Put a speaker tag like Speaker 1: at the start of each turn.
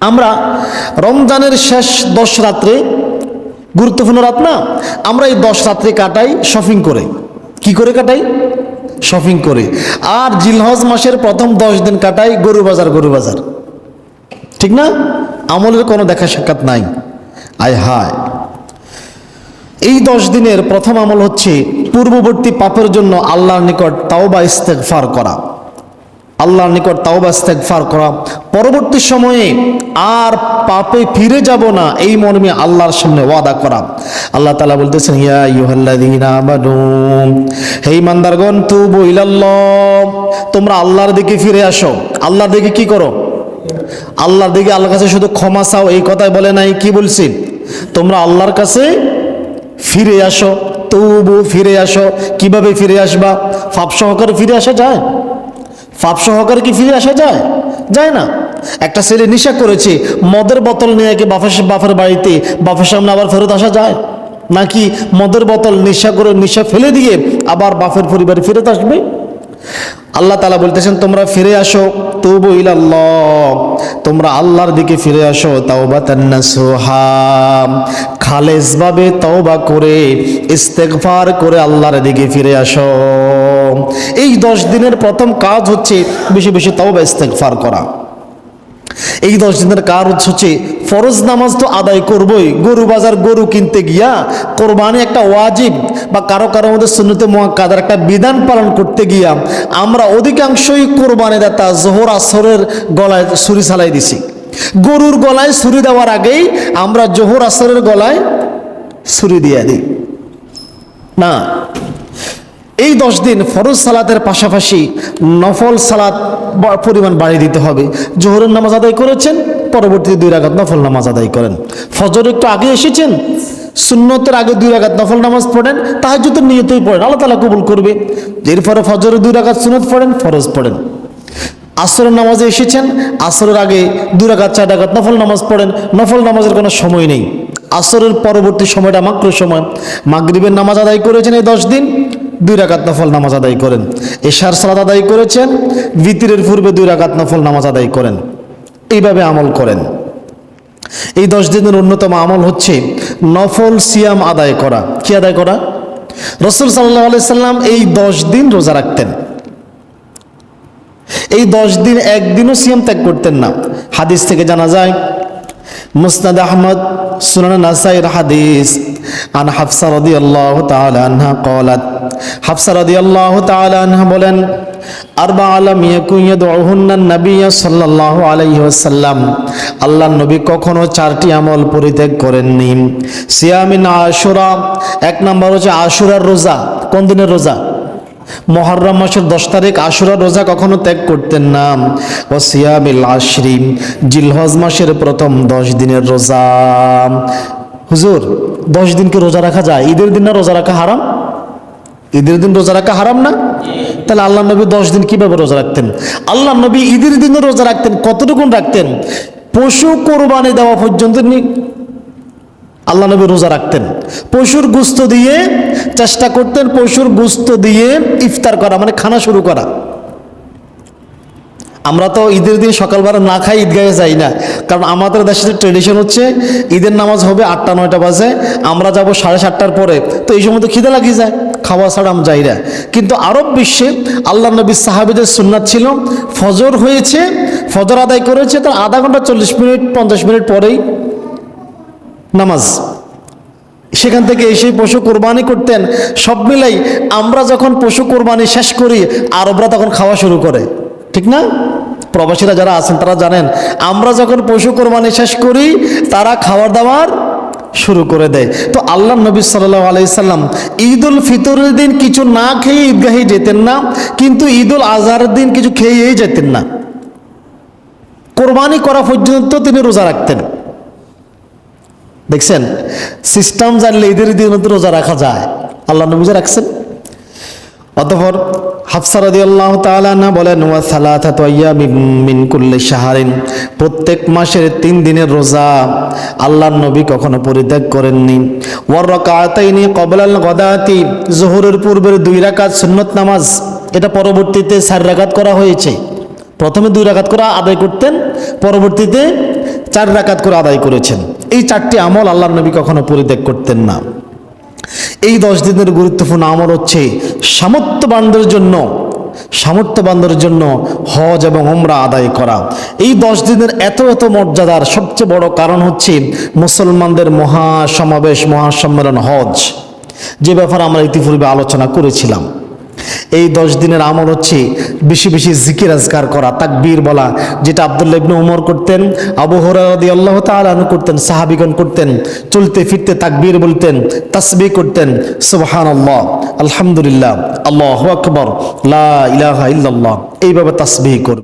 Speaker 1: আমরা রমজানের শেষ 10 রাত্রে, গুরুত্বপূর্ণ রাত না, আমরা এই 10 রাত্রে কাটাই শপিং করে। কি করে কাটাই? শপিং করে। আর জিলহজ মাসের প্রথম 10 দিন কাটাই গরু বাজার। ঠিক না? আমলের কোনো দেখা সাক্ষাৎ নাই। আয় হায়, এই 10 দিনের প্রথম আমল হচ্ছে পূর্ববর্তী পাপের জন্য আল্লাহর নিকট তাওবা ইস্তেগফার করা। আল্লাহর নিকট তাওবা ইস্তেগফার করা, পরবর্তী সময়ে আর পাপে ফিরে যাব না এই মর্মে আল্লাহর সামনে ওয়াদা করা। আল্লাহ তাআলা বলতেছেন, ইয়া আইয়ুহাল্লাযীনা আমানু, হে ঈমানদারগণ, তুবু ইলাল্লাহ, তোমরা আল্লাহর দিকে ফিরে আসো। আল্লাহর দিকে কি করো? আল্লাহর দিকে, আল্লাহর কাছে শুধু ক্ষমা চাও এই কথাই বলে নাই, কি বলছি? তোমরা আল্লাহর কাছে ফিরে আসো। তুবু, ফিরে আসো। কিভাবে ফিরে আসবা? পাপ সহকারে ফিরে আসা যায়? পাপ সহকারে কি ফিরে আসা যায়? যায় না। একটা ছেলে নেশা করেছে, মদের বোতল নিয়ে কি বাপের বাড়িতে বাপের সামনে আবার ফেরত আসা যায়? নাকি মদের বোতল নেশা করে নেশা ফেলে দিয়ে আবার বাপের পরিবারে ফেরত আসবে? আল্লাহ তাআলা বলতেছেন, তোমরা ফিরে আসো। তুবু ইলাল্লাহ, তোমরা আল্লাহর দিকে ফিরে আসো। তাওবাতান নাসুহা, খালেসভাবে তওবা করে ইস্তেগফার করে আল্লাহর দিকে ফিরে আসো। এই 10 দিনের প্রথম কাজ হচ্ছে বেশি বেশি তওবা ইস্তেগফার করা। এই 10 দিনের কাজ হচ্ছে ফরজ নামাজ তো আদায় করবই। গরু বাজার, গরু কিনতে গিয়া কোরবানি একটা ওয়াজিব বা কারো মধ্যে সুন্নতে মুআক্কাদার একটা বিধান পালন করতে গিয়া আমরা অধিকাংশই কোরবানি দাতা জোহর আসরের গলায় ছুরি চালাই দিছি। গরুর গলায় ছুরি দেওয়ার আগেই আমরা জোহর আসরের গলায় ছুরি দিয়ে দিই না। এই 10 দিন ফরজ সালাতের পাশাপাশি নফল সালাত পরিমাণ বাড়িয়ে দিতে হবে। জোহরের নামাজ আদায় করেছেন, পরবর্তী 2 রাকাত নফল নামাজ আদায় করেন। ফজর একটু আগে এসেছেন, সুন্নতের আগে 2 রাকাত নফল নামাজ পড়েন, তাহাজ্জুদের নিয়তেই পড়েন, আল্লাহ তাআলা কবুল করবে। এরপরে ফজরের 2 রাকাত সুন্নত পড়েন, ফরজ পড়েন। আসরের নামাজে এসেছেন, আসরের আগে 2 রাকাত 4 রাকাত নফল নামাজ পড়েন। নফল নামাজের কোনো সময় নেই, আসরের পরবর্তী সময়টা মাকরু সময়। মাগরিবের নামাজ আদায় করেছেন এই 10 দিন, 2 রাকাত নফল নামাজ আদায় করেন। এশার সালাত আদায় করেছেন, ভিতরের পূর্বে 2 রাকাত নফল নামাজ আদায় করেন। এইভাবে আমল করেন। এই 10 দিনের অন্যতম আমল হচ্ছে নফল সিয়াম আদায় করা। কি আদায় করা? রাসূল সাল্লাল্লাহু আলাইহি সাল্লাম এই 10 দিন রোজা রাখতেন। এই 10 দিন একদিনও সিয়াম ত্যাগ করতেন না। হাদিস থেকে জানা যায়, মুসনাদ আহমদ, সুনান নাসাইর হাদিস, আন হাফসা রাদিয়াল্লাহু তাআলা আনহা ক্বালাত, হাফসা রাদিয়াল্লাহু তাআলা আনহা বলেন, আরবা'a লাম ইয়াকুন ইয়াদউহুন্না নবী সাল্লাল্লাহু আলাইহি ওয়াসাল্লাম, আল্লাহর নবী কখনো 4টি আমল পরিত্যাগ করেননি। সিয়ামিন আশুরা, 1 নম্বর হচ্ছে আশুরার রোজা। কোন দিনের রোজা? মুহররম মাসের 10 তারিখ আশুরার রোজা কখনো ত্যাগ করতেন না। ও সিয়ামিল আশরি, জিলহজ মাসের প্রথম 10 দিনের রোজা। হুজুর, 10 দিনকে রোজা রাখা যায়? ঈদের দিন না রোজা রাখা হারাম? ঈদের দিন রোজা রাখা হারাম না? তাহলে আল্লাহ নবী 10 দিন কিভাবে রোজা রাখতেন? আল্লাহ নবী ঈদের দিনে রোজা রাখতেন। কতটুকুন রাখতেন? পশু কোরবানি দেওয়া পর্যন্ত আল্লাহ নবী রোজা রাখতেন। পশুর গোশত দিয়ে চেষ্টা করতেন, পশুর গোশত দিয়ে ইফতার করা, মানে খানা শুরু করা। আমরা তো ঈদের দিন সকালবেলা না খাই ঈদগাহে যাই না, কারণ আমাদের দেশের ট্রেডিশন হচ্ছে ঈদের নামাজ হবে 8টা-9টা বাজে, আমরা যাব 7:30টার পরে, তো এই সময় তো খিদে লাগিয়ে যায়, খাওয়া ছাড়া আমরা যাই না। কিন্তু আরব বিশ্বে আল্লাহ নবী সাহাবীদের সুন্নাত ছিল, ফজর হয়েছে, ফজর আদায় করেছে, তার আধা ঘন্টা 40 মিনিট 50 মিনিট পরেই নামাজ। সেখান থেকে এসে পশু কোরবানি করতেন। সব মিলাই আমরা যখন পশু কোরবানি শেষ করি, আরবরা তখন খাওয়া শুরু করে। ঠিক না? প্রবাসীরা যারা আছেন তারা জানেন, আমরা যখন পশু কোরবানি শেষ করি তারা খাবার দাবার শুরু করে দেয়। তো আল্লাহ নবী সাল্লাল্লাহু আলাইহি সাল্লাম ঈদুল ফিতরের দিন কিছু না খেয়ে ঈদগাহে যেতেন না, কিন্তু ঈদুল আজহার দিন কিছু খেয়েই যেতেন না। কোরবানি করা পর্যন্ত তিনি রোজা রাখতেন। দেখছেন, সিস্টেম জানলে ঈদের দিন রোজা রাখা যায়। আল্লাহ নবী রাখছেন। অতঃপর হাফসা রাদিয়াল্লাহু তাআলা আনহা বলেন, ওয়া সালাতাতু আইয়ামিন মিন কুল্লি শাহরিন, প্রত্যেক মাসের 3 দিনের রোজা আল্লাহর নবী কখনো পরিত্যাগ করেননি। ওয়া রাকাতাইনি ক্বাবলাল গাদাতি, যোহরের পূর্বের 2 রাকাত সুন্নত নামাজ, এটা পরবর্তীতে 4 রাকাত করা হয়েছে। প্রথমে 2 রাকাত করে আদায় করতেন, পরবর্তীতে 4 রাকাত করে আদায় করেছেন। এই 4টি আমল আল্লাহর নবী কখনো পরিত্যাগ করতেন না। এই 10 দিনের গুরুত্বপূর্ণ আমল হচ্ছে সামর্থ্যবানদের জন্য হজ এবং উমরা আদায় করা। এই 10 দিনের এত মর্যাদার সবচেয়ে বড় কারণ হচ্ছে মুসলমানদের মহাসমাবেশ, মহাসম্মেলন হজ, যে ব্যাপারে আমরা ইতিপূর্বে আলোচনা করেছিলাম। এই 10 দিনের আমল হচ্ছে বেশি বেশি জিকির আজকার করা, তাকবীর বলা, যেটা আব্দুল্লাহ ইবনে উমর করতেন, আবু হুরায়রা রাদিয়াল্লাহু তাআলা আনহু করতেন, সাহাবীগণ করতেন। চলতে ফিরতে তাকবীর বলতেন, তাসবিহ করতেন, সুবহানাল্লাহ, আলহামদুলিল্লাহ, আল্লাহু আকবার, লা ইলাহা ইল্লাল্লাহ, এইভাবে তাসবিহ করতেন।